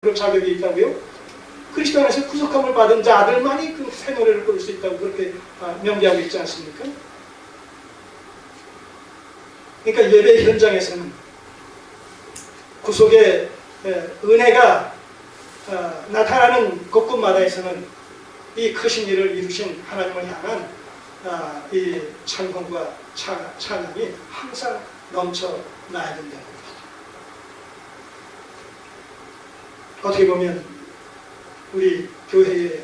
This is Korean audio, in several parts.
그런 자격이 있다고요? 그리스도 안에서 구속함을 받은 자들만이 그 새 노래를 부를 수 있다고 그렇게 명기하고 있지 않습니까? 그러니까 예배 현장에서는 구속의 은혜가 나타나는 곳곳마다에서는 이 크신 일을 이루신 하나님을 향한 이 찬송과 찬양이 항상 넘쳐나야 된다는 겁니다. 어떻게 보면 우리 교회의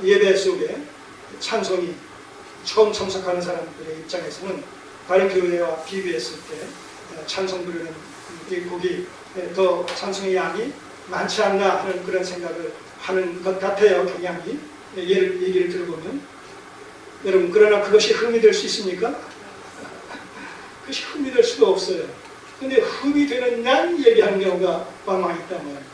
예배 속에 찬송이 처음 참석하는 사람들의 입장에서는 다른 교회와 비교했을 때 찬송 부르는 이 곡이 더 찬송의 양이 많지 않나 하는 그런 생각을 하는 것 같아요. 경향이. 얘기를 들어보면 여러분, 그러나 그것이 흠이 될 수 있습니까? 그것이 흠이 될 수가 없어요. 근데 흠이 되느냐 얘기하는 경우가 왕왕 있단 말이에요.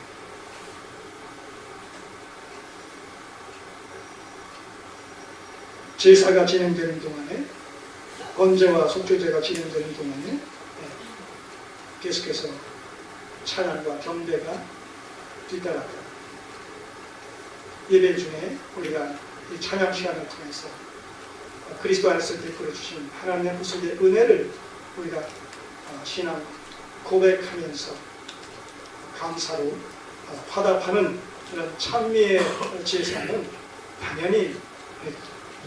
제사가 진행되는 동안에, 번제와 속죄제가 진행되는 동안에 계속해서 찬양과 경배가 뒤따랐다. 예배 중에 우리가 이 찬양 시간을 통해서 그리스도 안에서 베풀어 주신 하나님의 구속의 은혜를 우리가 신앙 고백하면서 감사로 화답하는 그런 찬미의 제사는 당연히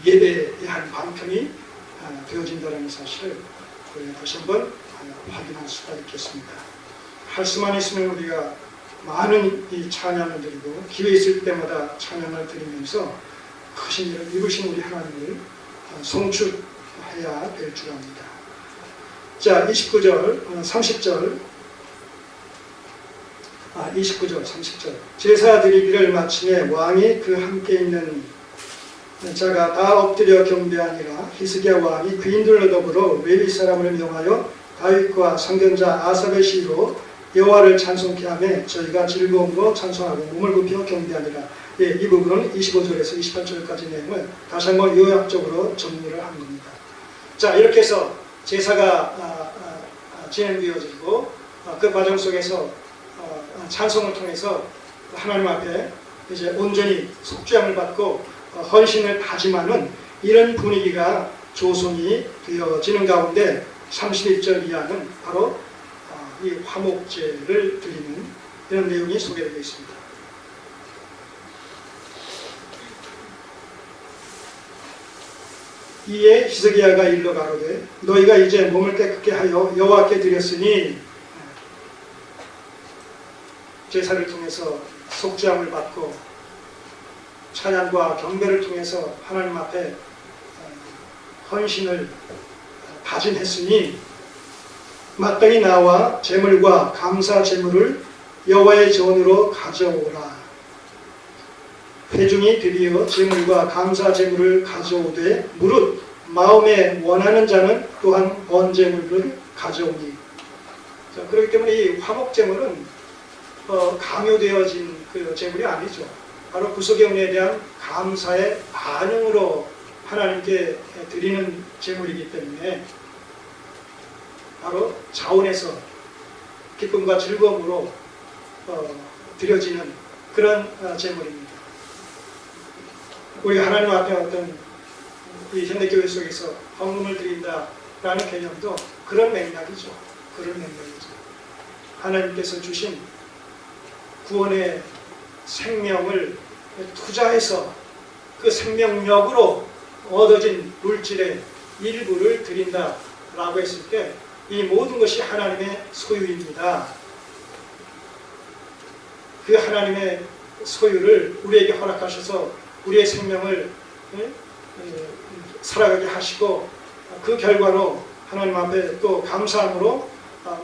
예배의 한 방편이 되어진다는 사실을 우리가 다시 한번 확인할 수가 있겠습니다. 할 수만 있으면 우리가 많은 이 찬양을 드리고 기회 있을 때마다 찬양을 드리면서 크신 일을 이루신 우리 하나님을 송축해야 될 줄 압니다. 자, 29절, 30절 29절, 30절 제사 드리기를 마치매 왕이 그 함께 있는 자가 다 엎드려 경배하니라. 히스기야 왕이 귀인들로 더불어 레위 사람을 명하여 다윗과 선견자 아삽의 시로 여호와를 찬송케 하며 저희가 즐거움으로 찬송하고 몸을 굽혀 경배하니라. 이 부분은 25절에서 28절까지 내용을 다시 한번 요약적으로 정리를 한 겁니다. 자, 이렇게 해서 제사가 진행되어지고 그 과정 속에서 찬송을 통해서 하나님 앞에 이제 온전히 속죄함을 받고 헌신을 다짐하는 이런 분위기가 조성이 되어지는 가운데 31절 이하는 바로 이 화목제를 드리는 이런 내용이 소개되어 있습니다. 이에 히스기야가 일러 가로되 너희가 이제 몸을 깨끗게 하여 여호와께 드렸으니 제사를 통해서 속죄함을 받고 찬양과 경배를 통해서 하나님 앞에 헌신을 다짐했으니 마땅히 나와 제물과 감사 제물을 여호와의 전으로 가져오라. 회중이 드디어 제물과 감사 제물을 가져오되 무릇 마음에 원하는 자는 또한 번제물을 가져오니. 자, 그렇기 때문에 이 화목 제물은 강요되어진 그 제물이 아니죠. 바로 구속의 은혜에 대한 감사의 반응으로 하나님께 드리는 제물이기 때문에 바로 자원에서 기쁨과 즐거움으로 드려지는 그런 제물입니다. 우리 하나님 앞에 어떤 이 현대교회 속에서 헌금을 드린다라는 개념도 그런 맥락이죠. 그런 맥락이죠. 하나님께서 주신 구원의 생명을 투자해서 그 생명력으로 얻어진 물질의 일부를 드린다라고 했을 때 이 모든 것이 하나님의 소유입니다. 그 하나님의 소유를 우리에게 허락하셔서 우리의 생명을 살아가게 하시고 그 결과로 하나님 앞에 또 감사함으로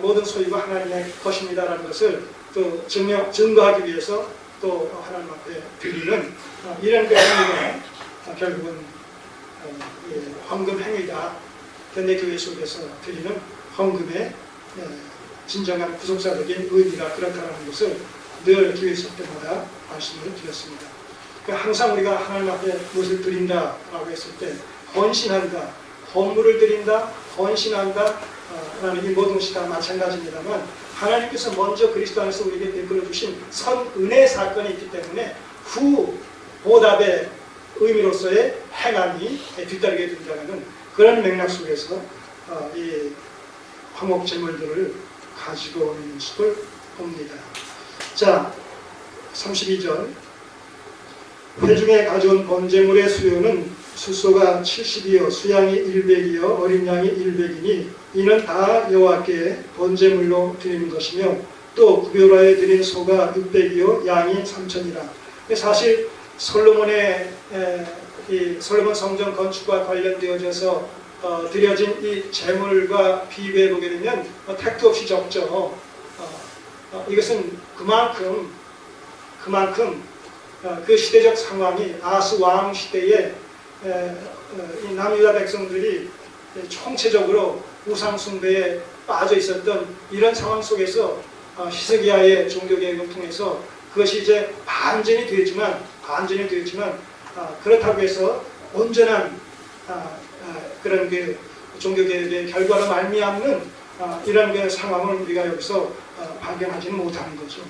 모든 소유가 하나님의 것입니다라는 것을 또 증거하기 위해서 또 하나님 앞에 드리는 이런 그 행위가 결국은 헌금 행위다. 현대교회 속에서 드리는 헌금의 진정한 구속사적인 의미가 그렇다는 것을 늘 기회 있을 때마다 말씀을 드렸습니다. 항상 우리가 하나님 앞에 무엇을 드린다라고 했을 때 헌신한다, 헌물을 드린다, 헌신한다 라는 이 모든 것이 다 마찬가지입니다만, 하나님께서 먼저 그리스도 안에서 우리에게 베풀어 주신 선은혜 사건이 있기 때문에 후 보답의 의미로서의 행함이 뒤따르게 된다는 그런 맥락 속에서 이 화목제물들을 가지고 오는 모습을 봅니다. 자, 32절. 회중에 가져온 번제물의 수요는 숫소가 70이요 수양이 100이요 어린 양이 100이니 이는 다 여호와께 번제물로 드리는 것이며, 또 구별하여 드린 소가 600이요 양이 3천이라. 사실 솔로몬의 이 솔로몬 성전 건축과 관련되어져서 드려진 이 제물과 비교해 보게 되면 택도 없이 적죠. 이것은 그만큼 그 시대적 상황이 아하스 왕 시대에 이 남유다 백성들이 총체적으로 우상 숭배에 빠져 있었던 이런 상황 속에서 히스기야의 종교 개혁을 통해서 그것이 이제 반전이 되었지만 그렇다고 해서 온전한 그런 그 종교 개혁의 결과로 말미암는 이런 그 상황을 우리가 여기서 발견하지는 못하는 거죠.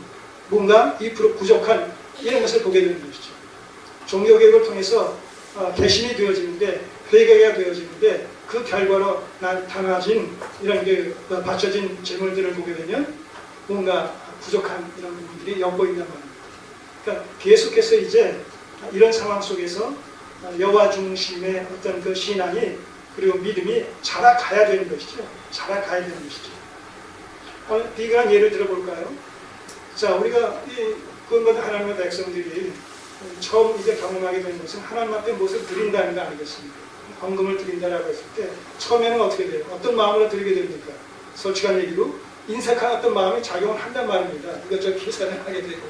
뭔가 이 부족한 이런 것을 보게 되는 것이죠. 종교 개혁을 통해서 개신이 되어지는데, 회개가 되어지는데 그 결과로 나타나진 이런 그 바쳐진 제물들을 보게 되면 뭔가 부족한 이런 부분들이 엿보인단 말입니다. 그러니까 계속해서 이제 이런 상황 속에서 여호와 중심의 어떤 그 신앙이 그리고 믿음이 자라가야 되는 것이죠. 자라가야 되는 것이죠. 비근한 예를 들어볼까요? 자, 우리가 이 구원받은 하나님의 백성들이 처음 이제 경험하게 되는 것은 하나님 앞에 무엇을 드린다는 거 아니겠습니까? 헌금을 드린다라고 했을 때 처음에는 어떻게 돼요? 어떤 마음으로 드리게 됩니까? 솔직한 얘기로 인색한 어떤 마음이 작용을 한단 말입니다. 이것저것 계산을 하게 되고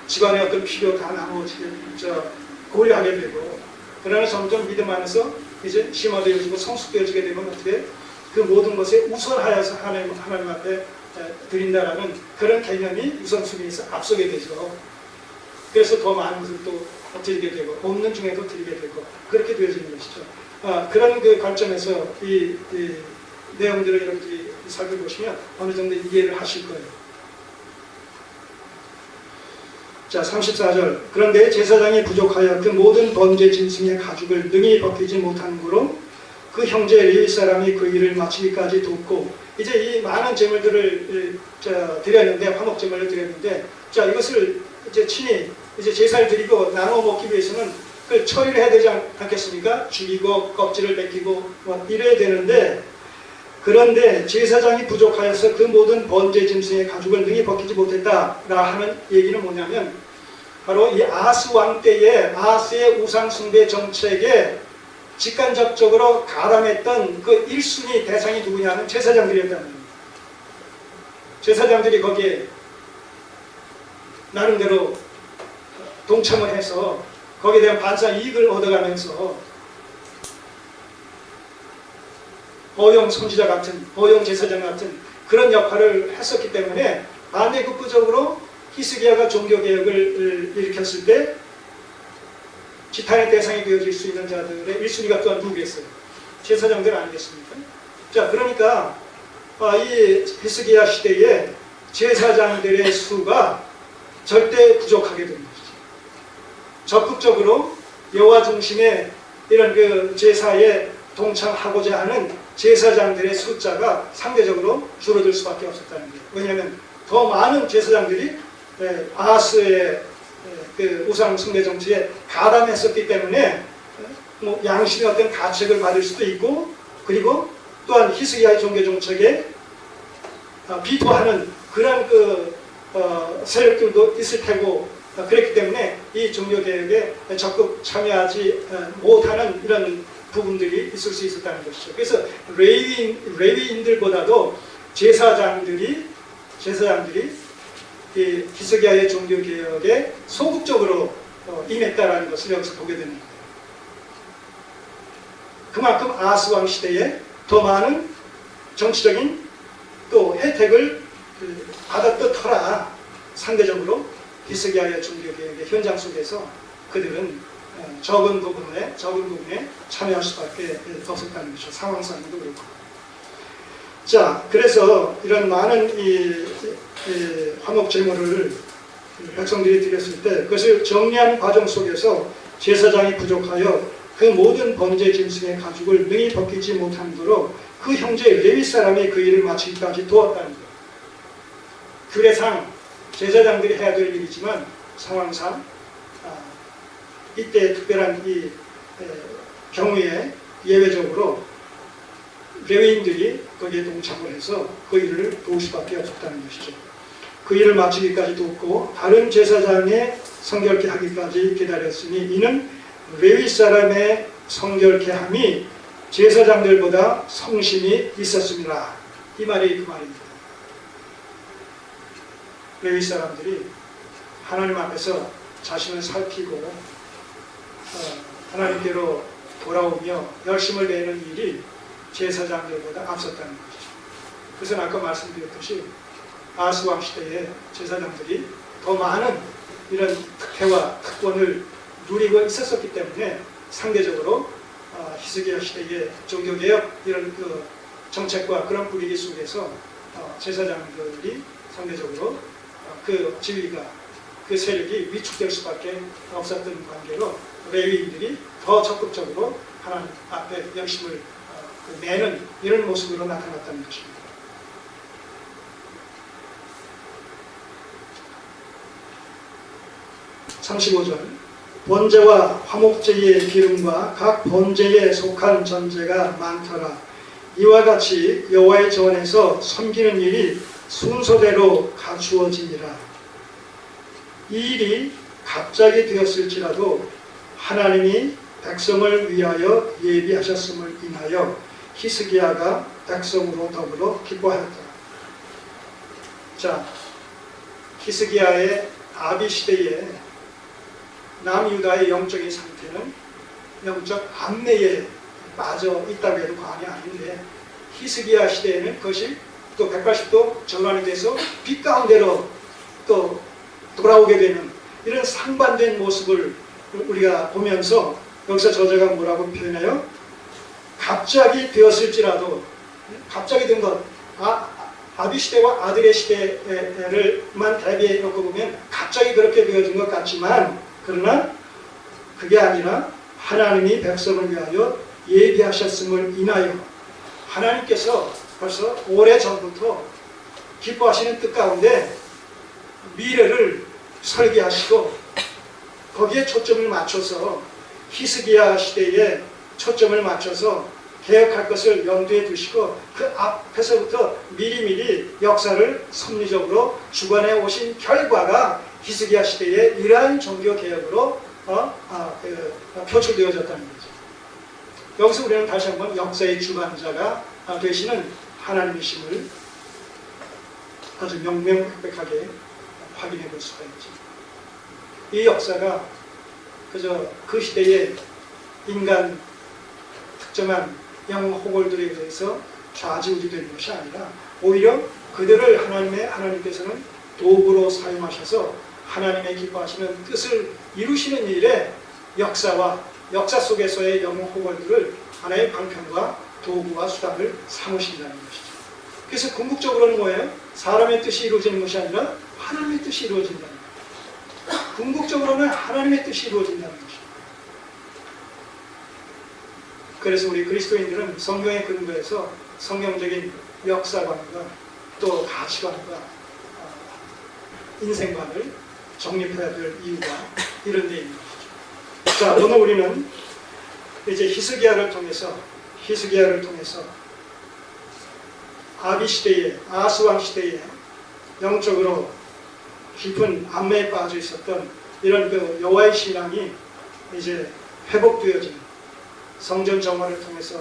집안의 어떤 필요 다 나머지 고려하게 되고, 그러나 점점 믿음 안에서 이제 심화되어지고 성숙되어지게 되면 어떻게 그 모든 것에 우선하여서 하나님 앞에 드린다라는 그런 개념이 우선순위에서 앞서게 되죠. 그래서 더 많은 것을 또 드리게 되고 없는 중에도 드리게 되고 그렇게 되어지는 것이죠. 그런 그 관점에서 이 내용들을 이렇게 살펴보시면 어느 정도 이해를 하실 거예요. 자, 34절. 그런데 제사장이 부족하여 그 모든 번제 짐승의 가죽을 능히 벗기지 못한 고로 그 형제 레위 사람이 그 일을 마치기까지 돕고, 이제 이 많은 제물들을 드렸는데, 화목 제물을 드렸는데, 자, 이것을 이제 친히 이제 제사를 드리고 나눠 먹기 위해서는 그걸 처리를 해야 되지 않겠습니까? 죽이고 껍질을 벗기고 이래야 되는데, 그런데 제사장이 부족하여서 그 모든 번제 짐승의 가죽을 능히 벗기지 못했다라 하는 얘기는 뭐냐면, 바로 이 아하스 왕 때의 아하스의 우상 숭배 정책에 직간접적으로 가담했던 그 1순위 대상이 누구냐면 제사장들이었다는 겁니다. 제사장들이 거기에 나름대로 동참을 해서 거기에 대한 반사 이익을 얻어가면서 보영 선지자 같은, 보영 제사장 같은 그런 역할을 했었기 때문에 반대급부적으로 히스기야가 종교개혁을 일으켰을 때 지탄의 대상이 되어질 수 있는 자들의 1순위가 또한 누구겠어요? 제사장들 아니겠습니까? 자, 그러니까 이 히스기야 시대에 제사장들의 수가 절대 부족하게 된 것이죠. 적극적으로 여호와 중심의 이런 그 제사에 동참하고자 하는 제사장들의 숫자가 상대적으로 줄어들 수밖에 없었다는 거예요. 왜냐하면 더 많은 제사장들이 아하스의 그 우상 숭배 정치에 가담했었기 때문에 뭐 양심의 어떤 가책을 받을 수도 있고, 그리고 또한 히스기야의 종교 정책에 비토하는 그런 그 세력들도 있을 테고, 그렇기 때문에 이 종교 개혁에 적극 참여하지 못하는 이런 부분들이 있을 수 있었다는 것이죠. 그래서 레위인들보다도 제사장들이 이 히스기야의 종교 개혁에 소극적으로 임했다라는 것을 여기서 보게 됩니다. 그만큼 아하스 왕 시대에 더 많은 정치적인 또 혜택을 받았던 터라 상대적으로 히스기야의 종교 개혁의 현장 속에서 그들은 적은 부분에 참여할 수밖에 없었다는 것이죠. 상황상도 그렇고. 자, 그래서 이런 많은 이 화목 제물을 백성들이 드렸을 때 그것을 정리하는 과정 속에서 제사장이 부족하여 그 모든 번제 짐승의 가죽을 능히 벗기지 못하도록 그 형제 레위 사람이 그 일을 마치기까지 도왔다는 거예요. 규례상 제사장들이 해야 될 일이지만 상황상 이때 특별한 이 경우에 예외적으로 레위인들이 거기에 동참을 해서 그 일을 도울 수밖에 없었다는 것이죠. 그 일을 마치기까지 돕고 다른 제사장의 성결케 하기까지 기다렸으니 이는 레위 사람의 성결케 함이 제사장들보다 성심이 있었습니다. 이 말이 그 말입니다. 레위 사람들이 하나님 앞에서 자신을 살피고 하나님께로 돌아오며 열심을 내는 일이 제사장들보다 앞섰다는 것이죠. 그래서 아까 말씀드렸듯이 아스왕 시대에 제사장들이 더 많은 이런 특혜와 특권을 누리고 있었기 때문에 상대적으로 히스기야 시대의 종교개혁 이런 그 정책과 그런 분위기 속에서 제사장들이 상대적으로 그 지위가 그 세력이 위축될 수밖에 없었던 관계로 레위인들이 더 적극적으로 하나님 앞에 열심을 내는 이런 모습으로 나타났다는 것입니다. 35절 번제와 화목제의 기름과 각 번제에 속한 전제가 많더라. 이와 같이 여호와의 전에서 섬기는 일이 순서대로 갖추어지니라. 이 일이 갑자기 되었을지라도 하나님이 백성을 위하여 예비하셨음을 인하여 히스기야가 백성으로 더불어 기뻐하였더라. 자, 히스기야의 아비 시대에 남유다의 영적인 상태는 영적 암내에 빠져 있다고 해도 과언이 아닌데 히스기야 시대에는 그것이 또 180도 전환이 돼서 빛 가운데로 또 돌아오게 되는 이런 상반된 모습을 우리가 보면서 여기서 저자가 뭐라고 표현해요? 갑자기 되었을지라도 갑자기 된 것, 아비 시대와 아들의 시대를만 대비해 놓고 보면 갑자기 그렇게 되어진 것 같지만 그러나 그게 아니라 하나님이 백성을 위하여 예비하셨음을 인하여 하나님께서 벌써 오래전부터 기뻐하시는 뜻 가운데 미래를 설계하시고 거기에 초점을 맞춰서 히스기야 시대에 초점을 맞춰서 개혁할 것을 염두에 두시고 그 앞에서부터 미리미리 역사를 섭리적으로 주관해 오신 결과가 히스기야 시대의 이러한 종교개혁으로 표출되어졌다는 거죠. 여기서 우리는 다시 한번 역사의 주관자가 되시는 하나님이심을 아주 명명백백하게 확인해 볼 수가 있죠. 이 역사가 그저 그 시대의 인간 특정한 영웅 호골들에 대해서 좌지우지되는 것이 아니라 오히려 그들을 하나님께서는 도구로 사용하셔서 하나님의 기뻐하시는 뜻을 이루시는 일에 역사 속에서의 영웅 호골들을 하나의 방편과 도구와 수단을 삼으신다는 것이죠. 그래서 궁극적으로는 뭐예요? 사람의 뜻이 이루어지는 것이 아니라 하나님의 뜻이 이루어진다는 거예요. 궁극적으로는 하나님의 뜻이 이루어진다는 것이죠. 그래서 우리 그리스도인들은 성경의 근거에서 성경적인 역사관과 또 가치관과 인생관을 정립해야 될 이유가 이런 데 있는 것이죠. 자, 오늘 우리는 이제 히스기야를 통해서 아비 시대에, 아스왕 시대에 영적으로 깊은 암매에 빠져 있었던 이런 그 여호와의 신앙이 이제 회복되어지는 성전 정화를 통해서